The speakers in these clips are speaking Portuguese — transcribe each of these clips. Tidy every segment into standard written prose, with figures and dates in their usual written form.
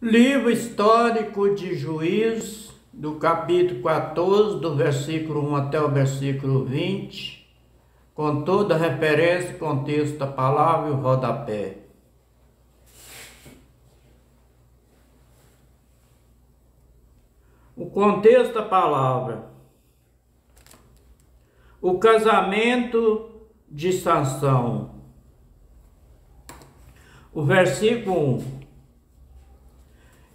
Livro histórico de Juízes, do capítulo 14, do versículo 1 até o versículo 20, com toda a referência e contexto da palavra e o rodapé. O contexto da palavra. O casamento de Sansão. O versículo 1.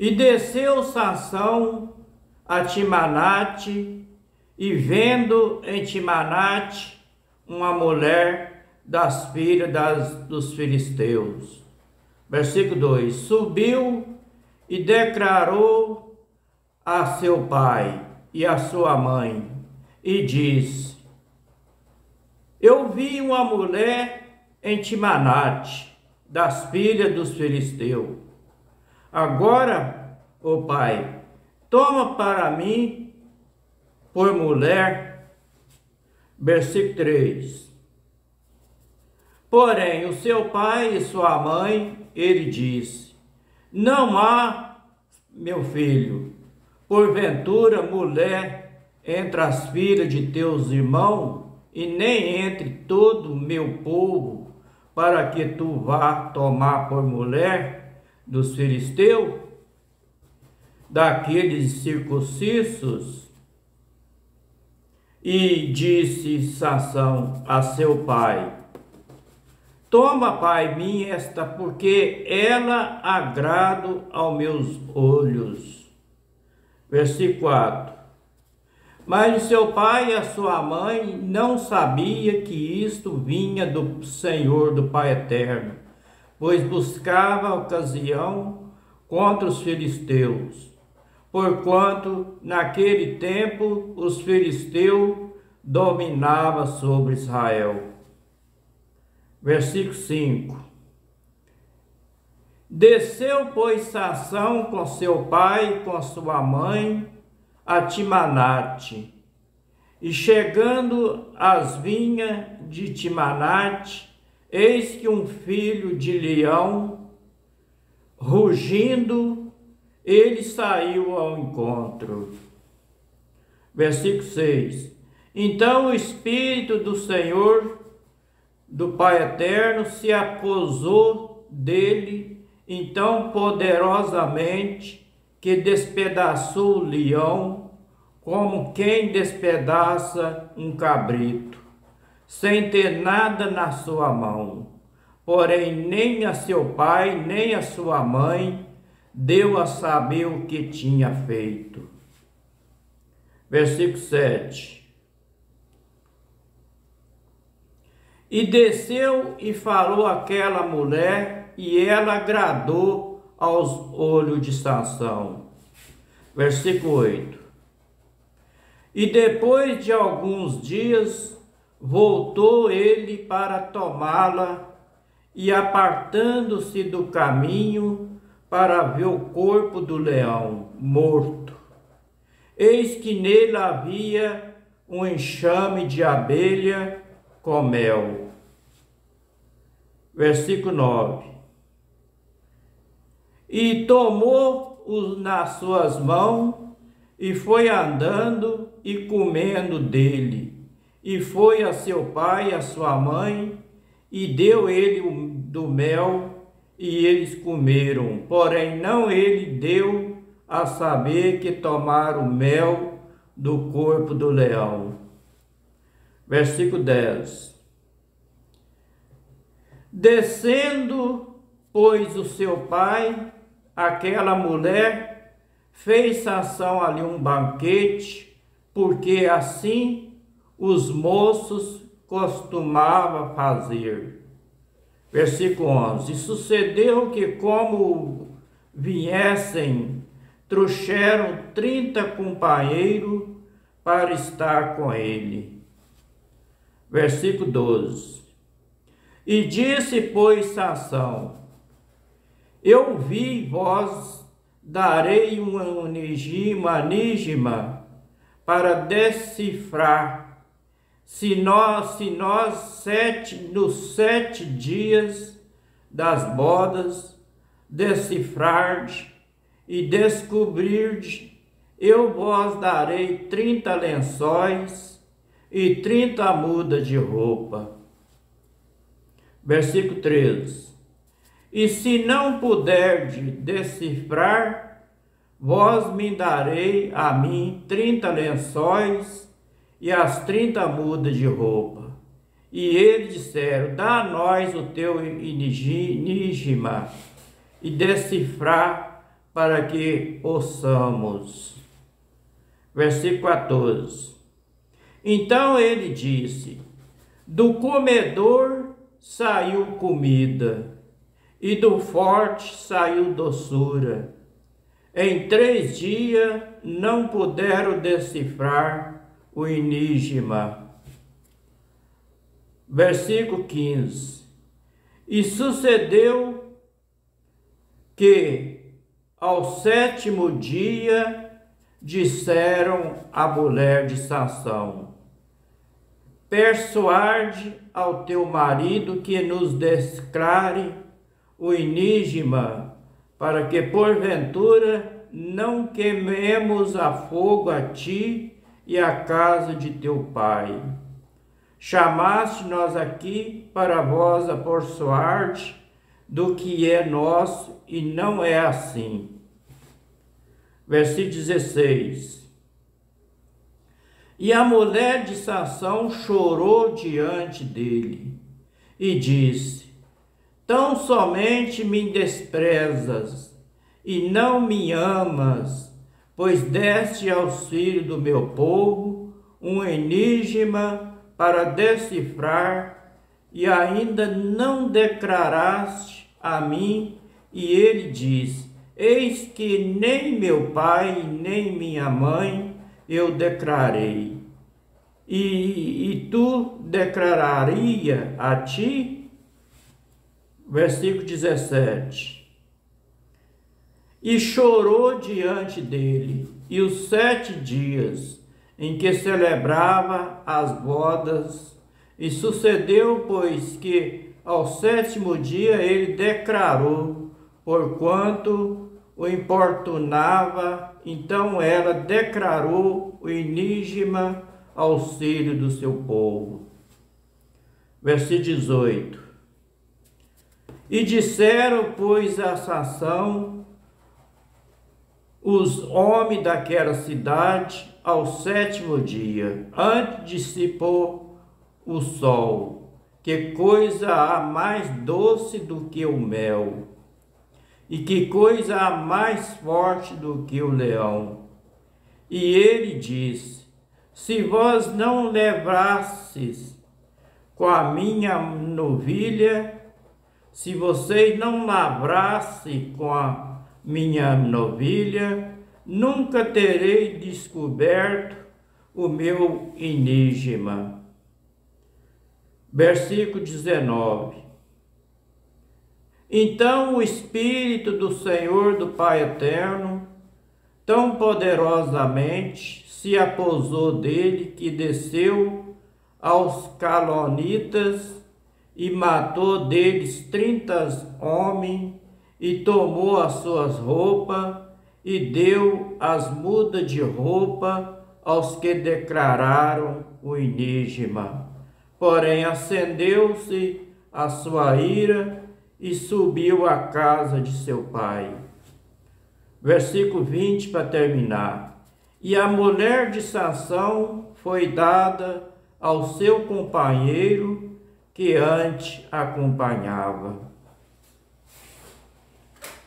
E desceu Sansão a Timanate, e vendo em Timanate uma mulher das filhas dos filisteus. Versículo 2. Subiu e declarou a seu pai e a sua mãe, e disse: Eu vi uma mulher em Timanate, das filhas dos filisteus. Agora, ó pai, toma para mim por mulher. Versículo 3. Porém, o seu pai e sua mãe, ele disse: Não há, meu filho, porventura mulher entre as filhas de teus irmãos, e nem entre todo o meu povo, para que tu vá tomar por mulher dos filisteus, daqueles circuncisos. E disse Sansão a seu pai: Toma, pai minha, esta, porque ela agrado aos meus olhos. Versículo 4. Mas o seu pai e a sua mãe não sabia que isto vinha do Senhor, do Pai Eterno, pois buscava ocasião contra os filisteus, porquanto naquele tempo os filisteus dominavam sobre Israel. Versículo 5. Desceu, pois, Sansão com seu pai e com sua mãe a Timanate, e chegando às vinhas de Timanate, eis que um filho de leão, rugindo, ele saiu ao encontro. Versículo 6. Então o Espírito do Senhor, do Pai Eterno, se apossou dele, então poderosamente, que despedaçou o leão, como quem despedaça um cabrito, sem ter nada na sua mão. Porém, nem a seu pai, nem a sua mãe deu a saber o que tinha feito. Versículo 7. E desceu e falou àquela mulher, e ela agradou aos olhos de Sansão. Versículo 8. E depois de alguns dias, voltou ele para tomá-la, e apartando-se do caminho para ver o corpo do leão morto, eis que nele havia um enxame de abelha com mel. Versículo 9. E tomou-o nas suas mãos, e foi andando e comendo dele, e foi a seu pai e a sua mãe, e deu ele do mel, e eles comeram. Porém, não ele deu a saber que tomaram o mel do corpo do leão. Versículo 10. Descendo, pois, o seu pai, aquela mulher, fez Sansão ali um banquete, porque assim os moços costumavam fazer. Versículo 11. E sucedeu que, como viessem, trouxeram 30 companheiros para estar com ele. Versículo 12. E disse, pois, Sansão: Eu vi, vós darei uma enigma para decifrar, se nós nos 7 dias das bodas decifrar e descobrirdes, eu vos darei 30 lençóis e 30 mudas de roupa. Versículo 13. E se não puderdes decifrar, vós me darei a mim 30 lençóis e as 30 mudas de roupa. E eles disseram, dá a nós o teu enigma e decifrar para que possamos. Versículo 14. Então ele disse, do comedor saiu comida, e do forte saiu doçura. Em 3 dias não puderam decifrar o enigma. Versículo 15. E sucedeu que ao 7º dia disseram à mulher de Sansão, persuade ao teu marido que nos declare o enigma, para que porventura não queimemos a fogo a ti e a casa de teu pai. Chamaste nós aqui para vós a persuar-te do que é nosso, e não é assim. Versículo 16. E a mulher de Sansão chorou diante dele e disse, tão somente me desprezas e não me amas, pois deste aos filhos do meu povo um enigma para decifrar, e ainda não declaraste a mim. E ele diz, eis que nem meu pai, nem minha mãe eu declarei. E tu declararia a ti? Versículo 17. E chorou diante dele, e os 7 dias em que celebrava as bodas, e sucedeu, pois, que ao 7º dia ele declarou, porquanto o importunava, então ela declarou o enigma aos filhos do seu povo. Versículo 18. E disseram, pois, a Sansão, os homens daquela cidade, ao 7º dia, antes de se pôr o sol, que coisa há mais doce do que o mel, e que coisa há mais forte do que o leão. E ele disse, se vós não levrasses com a minha novilha, se vocês não lavrassem com a minha novilha, nunca terei descoberto o meu enigma. Versículo 19. Então o Espírito do Senhor, do Pai Eterno, tão poderosamente se apossou dele, que desceu aos calonitas e matou deles 30 homens, e tomou as suas roupas e deu as mudas de roupa aos que declararam o enigma. Porém acendeu-se a sua ira e subiu à casa de seu pai. Versículo 20 para terminar. E a mulher de Sansão foi dada ao seu companheiro que antes acompanhava.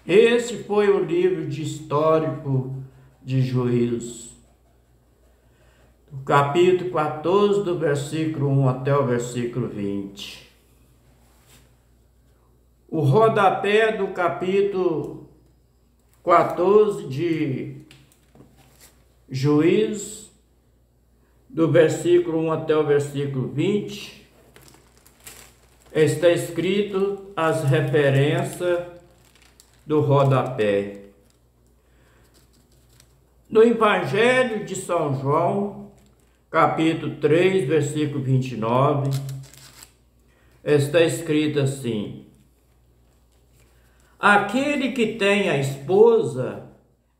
Esse foi o livro de histórico de Juízes, do capítulo 14, do versículo 1 até o versículo 20. O rodapé do capítulo 14 de Juízes, do versículo 1 até o versículo 20, está escrito as referências do rodapé. No Evangelho de São João, capítulo 3, versículo 29, está escrito assim: aquele que tem a esposa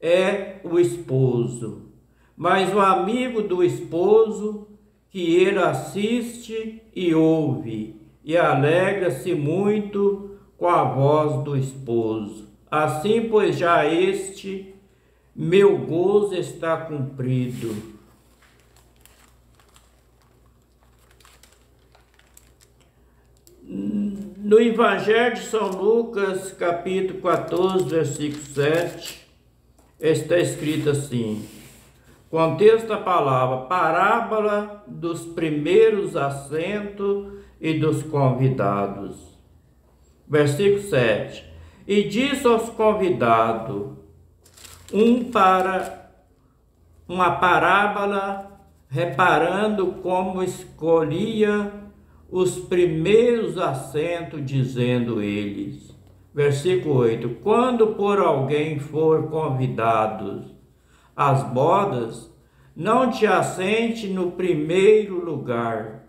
é o esposo, mas o amigo do esposo que ele assiste e ouve, e alegra-se muito com a voz do esposo. Assim, pois, já este meu gozo está cumprido. No Evangelho de São Lucas, capítulo 14, versículo 7, está escrito assim: contexto da palavra, parábola dos primeiros assentos e dos convidados. Versículo 7. E disse aos convidados para uma parábola, reparando como escolhia os primeiros assentos, dizendo eles. Versículo 8. Quando por alguém for convidado às bodas, não te assente no primeiro lugar,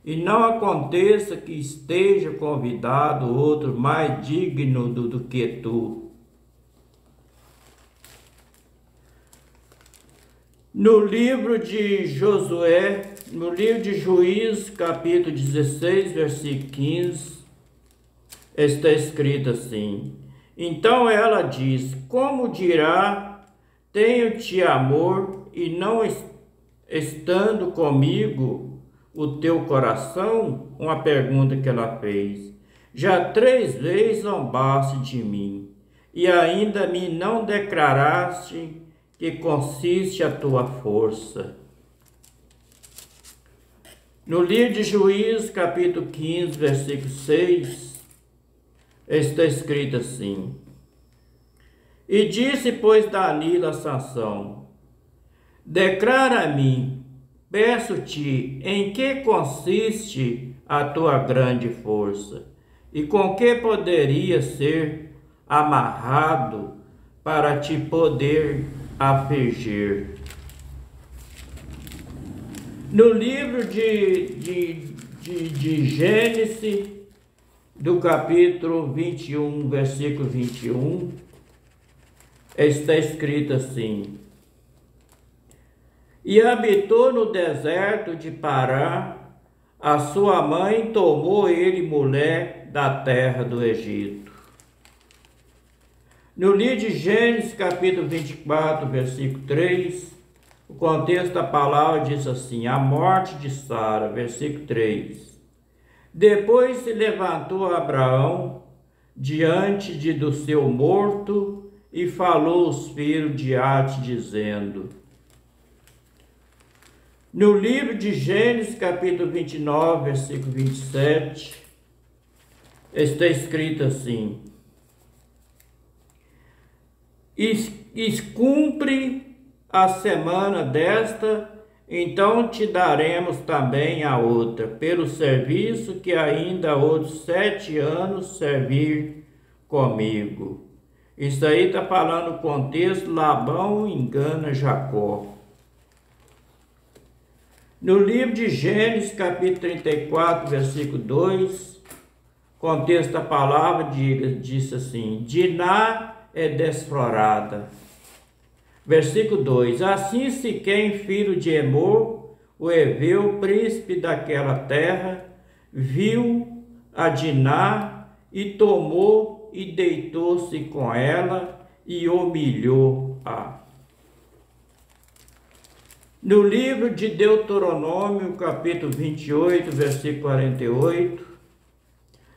e não aconteça que esteja convidado outro mais digno do que tu. No livro de Josué, no livro de Juízes, capítulo 16, versículo 15, está escrito assim: então ela diz: como dirá, tenho-te amor, e não estando comigo o teu coração? Uma pergunta que ela fez. Já 3 vezes zombaste de mim, e ainda me não declaraste que consiste a tua força. No livro de Juízes, capítulo 15, versículo 6, está escrito assim: e disse, pois, Dalila a Sansão: declara a mim, peço-te, em que consiste a tua grande força, e com que poderia ser amarrado para te poder afligir. No livro de Gênesis, do capítulo 21, versículo 21, está escrito assim: e habitou no deserto de Pará, a sua mãe tomou ele mulher da terra do Egito. No livro de Gênesis, capítulo 24, versículo 3, o contexto da palavra diz assim: a morte de Sara, versículo 3. Depois se levantou Abraão diante do seu morto e falou aos filhos de Ate, dizendo. No livro de Gênesis, capítulo 29, versículo 27, está escrito assim: e cumpre a semana desta, então te daremos também a outra, pelo serviço que ainda outros 7 anos servir comigo. Isso aí está falando o contexto, Labão engana Jacó. No livro de Gênesis, capítulo 34, versículo 2, contexto da palavra diz assim: Diná é desflorada. Versículo 2: assim Siquém, filho de Emor, o heveu, príncipe daquela terra, viu a Diná e tomou e deitou-se com ela e humilhou-a. No livro de Deuteronômio, capítulo 28, versículo 48,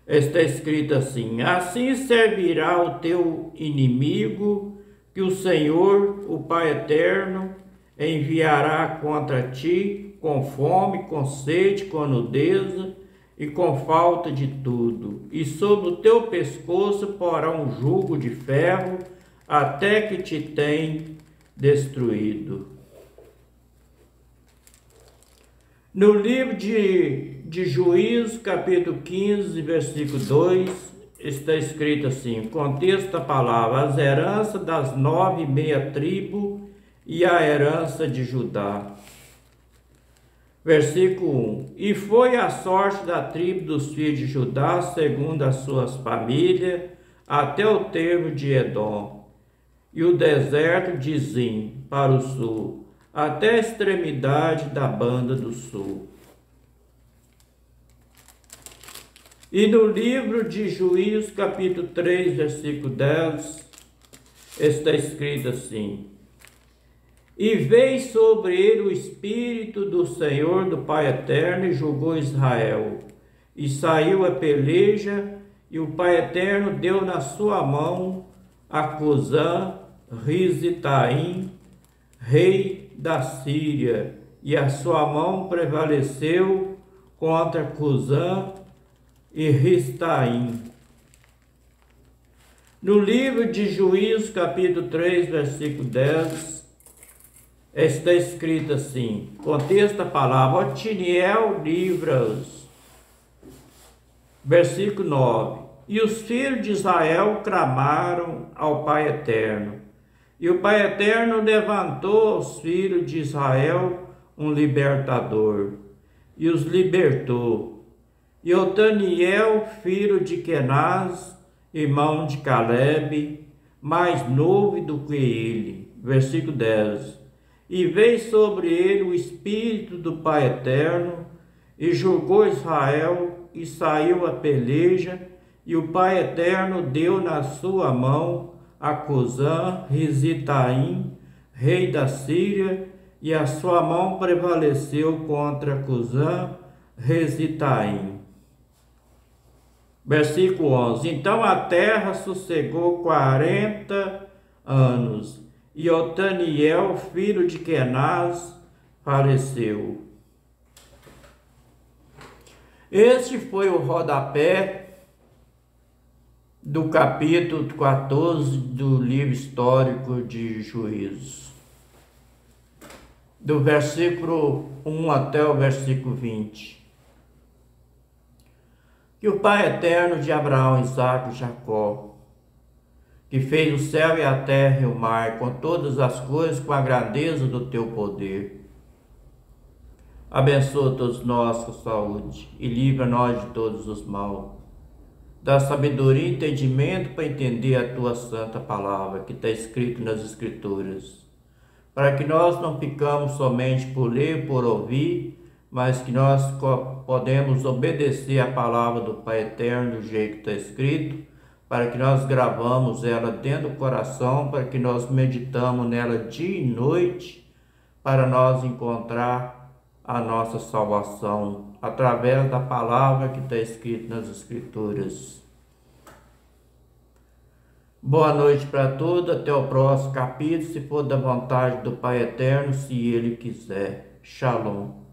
está escrito assim: assim servirá o teu inimigo, que o Senhor, o Pai eterno, enviará contra ti com fome, com sede, com nudez e com falta de tudo. E sobre o teu pescoço porá um jugo de ferro, até que te tem destruído. No livro de Juízes, capítulo 15, versículo 2, está escrito assim, contexto da palavra: as heranças das 9,5 tribos e a herança de Judá. Versículo 1: e foi a sorte da tribo dos filhos de Judá, segundo as suas famílias, até o termo de Edom. e o deserto de Zim para o sul, até a extremidade da banda do sul. E no livro de Juízes, capítulo 3, versículo 10, está escrito assim: E veio sobre ele o Espírito do Senhor, do Pai Eterno, e julgou Israel. E saiu a peleja, e o Pai Eterno deu na sua mão a Cusã, Risitaim, rei da Síria, e a sua mão prevaleceu contra Cusã e Risitaim. No livro de Juízes, capítulo 3, versículo 10, está escrito assim, contexto a palavra: Otiniel livra-os. Versículo 9: E os filhos de Israel clamaram ao Pai Eterno, e o Pai Eterno levantou aos filhos de Israel um libertador, e os libertou. E Otaniel, filho de Kenaz, irmão de Caleb, mais novo do que ele. Versículo 10: E veio sobre ele o Espírito do Pai Eterno, e julgou Israel, e saiu a peleja, e o Pai Eterno deu na sua mão a Cusã, Risitaim, rei da Síria, e a sua mão prevaleceu contra Cusã, Risitaim. Versículo 11: Então a terra sossegou 40 anos, e Otaniel, filho de Kenaz, faleceu. Este foi o rodapé do capítulo 14 do livro histórico de Juízes, do versículo 1 até o versículo 20. Que o Pai Eterno de Abraão, Isaque e Jacó, que fez o céu e a terra e o mar, com todas as coisas, com a grandeza do teu poder, abençoa todos nós com saúde e livra-nós de todos os maus. Dá sabedoria e entendimento para entender a tua santa palavra que está escrito nas Escrituras, para que nós não ficamos somente por ler, por ouvir, mas que nós podemos obedecer a palavra do Pai Eterno do jeito que está escrito, para que nós gravamos ela dentro do coração, para que nós meditamos nela dia e noite, para nós encontrar a nossa salvação através da palavra que está escrita nas Escrituras. Boa noite para todos, até o próximo capítulo, se for da vontade do Pai Eterno, se Ele quiser. Shalom.